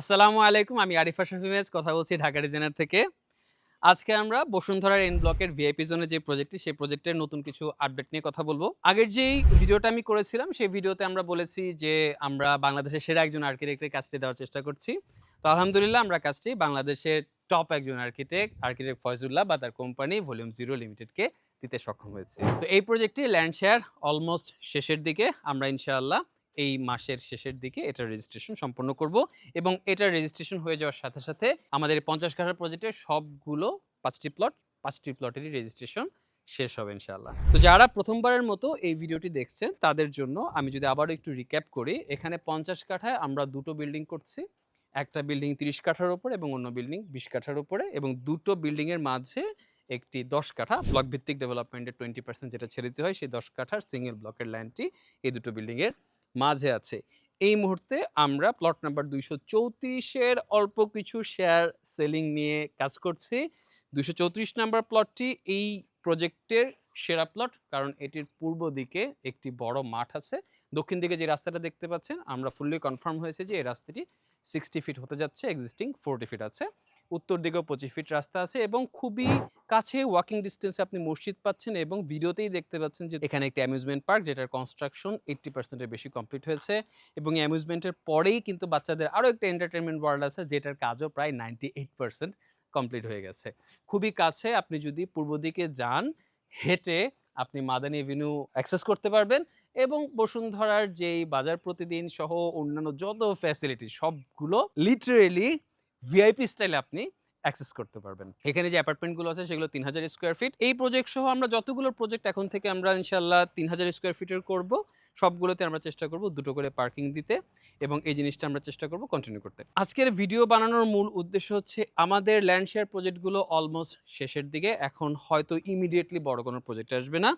আসসালামু আলাইকুম। আমি আরিফ আশরাফ ইমেজ কথা বলছি ঢাকা ডিজাইনার থেকে। আজকে আমরা বসুন্ধরার এন ব্লকের ভিআইপি জোনে যে প্রজেক্টটি, সেই প্রজেক্টের নতুন কিছু আপডেট নিয়ে কথা বলব। আগের যেই ভিডিওটা আমি করেছিলাম, সেই ভিডিওতে আমরা বলেছি যে আমরা বাংলাদেশের সেরা একজন আর্কিটেক্টের কাজটি দেওয়ার চেষ্টা করছি। তো আলহামদুলিল্লাহ আমরা কাজটি বাংলাদেশের টপ একজন আর্কিটেক্ট ফয়জুল্লাহ বা তার কোম্পানি ভলিউম 0 লিমিটেডকে দিতে সক্ষম হয়েছি। তো এই প্রজেক্টটি ল্যান্ড শেয়ার অলমোস্ট শেষের দিকে। আমরা ইনশাআল্লাহ এই মাসের শেষের দিকে এটার রেজিস্ট্রেশন সম্পন্ন করব এবং এটার রেজিস্ট্রেশন হয়ে যাওয়ার সাথে সাথে আমাদের 50 কাঠার প্রজেক্টের সবগুলো 5টি প্লটেরই রেজিস্ট্রেশন শেষ হবে ইনশাআল্লাহ। তো যারা প্রথমবারের মতো এই ভিডিওটি দেখছেন তাদের জন্য আমি যদি আবারও একটু রিক্যাপ করি, এখানে 50 কাঠায় আমরা দুটো বিল্ডিং করছি। একটা বিল্ডিং 30 কাঠার উপরে এবং অন্য বিল্ডিং 20 কাঠার উপরে, এবং দুটো বিল্ডিং এর মাঝে একটি 10 কাঠা ব্লক ভিত্তিক ডেভেলপমেন্টের 20% যেটা ছেড়ে দিতে হয়, সেই 10 কাঠার সিঙ্গেল ব্লকের ল্যান্ডটি এই দুটো বিল্ডিং এর মাঝে আছে। এই মুহূর্তে আমরা প্লট নাম্বার 234 এর অল্প কিছু শেয়ার সেলিং নিয়ে কাজ করছি। 234 নাম্বার প্লটটি এই প্রজেক্টের সেরা প্লট, কারণ এটির পূর্ব দিকে একটি বড় মাঠ আছে। দক্ষিণ দিকে যে রাস্তাটা দেখতে পাচ্ছেন, আমরা ফুললি কনফার্ম হয়েছে যে এই রাস্তাটি 60 ফিট হতে যাচ্ছে, এক্সিস্টিং 40 ফিট আছে। উত্তর দিকেও 25 ফিট রাস্তা আছে এবং খুবই কাছে ওয়াকিং ডিস্টেন্সে আপনি মসজিদ পাচ্ছেন, এবং ভিডিওতেই দেখতে পাচ্ছেন যে এখানে একটি অ্যামিউজমেন্ট পার্ক, যেটার কনস্ট্রাকশন 80% এর বেশি কমপ্লিট হয়েছে, এবং এই অ্যামিউজমেন্টের পরেই কিন্তু বাচ্চাদের আরও একটা এন্টারটেনমেন্ট ওয়ার্ল্ড আছে, যেটার কাজও প্রায় 98% কমপ্লিট হয়ে গেছে। খুবই কাছে, আপনি যদি পূর্ব দিকে যান হেঁটে আপনি মাদানী এভিনিউ অ্যাক্সেস করতে পারবেন, এবং বসুন্ধরার যেই বাজার প্রতিদিন সহ অন্যান্য যত ফ্যাসিলিটি সবগুলো লিটারেলি ভিআইপি স্টাইলে আপনি অ্যাক্সেস করতে পারবেন। এখানে যে অ্যাপার্টমেন্টগুলো আছে সেগুলো 3000 স্কোয়ার ফিট। এই প্রজেক্ট সহ আমরা যতগুলো প্রজেক্ট এখন থেকে আমরা ইনশাআল্লাহ 3000 স্কোয়ার ফিটের করব, সবগুলোতে আমরা চেষ্টা করব দুটো করে পার্কিং দিতে, এবং এই জিনিসটা আমরা চেষ্টা করব কন্টিনিউ করতে। আজকের ভিডিও বানানোর মূল উদ্দেশ্য হচ্ছে আমাদের ল্যান্ড শেয়ার প্রজেক্টগুলো অলমোস্ট শেষের দিকে। এখন হয়তো ইমিডিয়েটলি বড় কোনো প্রজেক্ট আসবে না।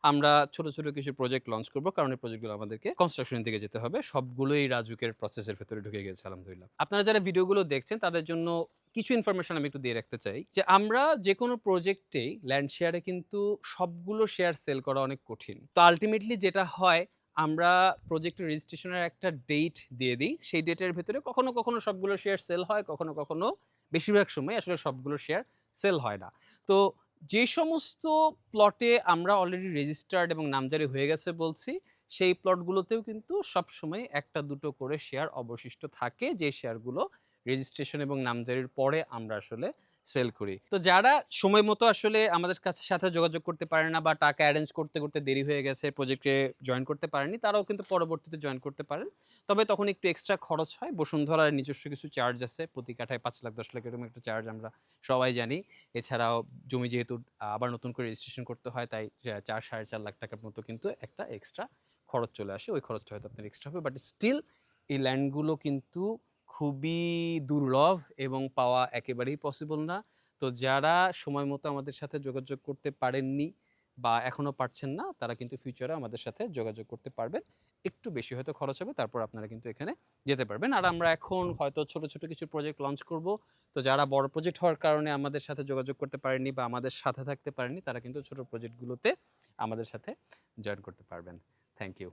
আমরা ছোট ছোট কিছু প্রজেক্ট লঞ্চ করব, কারণ এই প্রজেক্টগুলো আমাদেরকে কনস্ট্রাকশনের দিকে যেতে হবে। সবগুলোই রাজুকের প্রসেসের ভেতরে ঢুকে গেছে আলহামদুলিল্লাহ। আপনারা যারা ভিডিওগুলো দেখছেন তাদের জন্য কিছু ইনফরমেশন আমি একটু দিয়ে রাখতে চাই, যে আমরা যে কোনো প্রজেক্টেই ল্যান্ড শেয়ারে কিন্তু সবগুলো শেয়ার সেল করা অনেক কঠিন। তো আলটিমেটলি যেটা হয়, আমরা প্রজেক্টের রেজিস্ট্রেশনের একটা ডেট দিয়ে দিই। সেই ডেটের ভেতরে কখনো কখনো সবগুলো শেয়ার সেল হয়, কখনো কখনো বেশিরভাগ সময় আসলে সবগুলো শেয়ার সেল হয় না। তো যে সমস্ত প্লটে আমরা অলরেডি রেজিস্টার্ড এবং নামজারি হয়ে গেছে বলছি, সেই প্লটগুলোতেও কিন্তু সবসময় একটা দুটো করে শেয়ার অবশিষ্ট থাকে, যে শেয়ারগুলো রেজিস্ট্রেশন এবং নামজারির পরে আমরা আসলে সেল করি। তো যারা সময় মতো আসলে আমাদের কাছে সাথে যোগাযোগ করতে পারে না, বা টাকা অ্যারেঞ্জ করতে করতে দেরি হয়ে গেছে, প্রজেক্টে জয়েন করতে পারেনি, তারাও কিন্তু পরবর্তীতে জয়েন করতে পারেন। তবে তখন একটু এক্সট্রা খরচ হয়। বসুন্ধরার নিজস্ব কিছু চার্জ আছে, প্রতি কাঠায় 5 লাখ 10 লাখ এরকম একটা চার্জ আমরা সবাই জানি। এছাড়াও জমি যেহেতু আবার নতুন করে রেজিস্ট্রেশন করতে হয়, তাই 4-4.5 লাখ টাকার মতো কিন্তু একটা এক্সট্রা খরচ চলে আসে। ওই খরচটা হয়তো আপনার এক্সট্রা হবে, বাট স্টিল এই ল্যান্ডগুলো কিন্তু খুবই দুর্লভ এবং পাওয়া একেবারেই পসিবল না। তো যারা সময় মতো আমাদের সাথে যোগাযোগ করতে পারেননি বা এখনো পারছেন না, তারা কিন্তু ফিউচারে আমাদের সাথে যোগাযোগ করতে পারবেন। একটু বেশি হয়তো খরচ হবে, তারপর আপনারা কিন্তু এখানে যেতে পারবেন। আর আমরা এখন হয়তো ছোট ছোট কিছু প্রজেক্ট লঞ্চ করব। তো যারা বড় প্রজেক্ট হওয়ার কারণে আমাদের সাথে যোগাযোগ করতে পারেননি বা আমাদের সাথে থাকতে পারেননি, তারা কিন্তু ছোট প্রজেক্টগুলোতে আমাদের সাথে জয়েন করতে পারবেন। Thank you.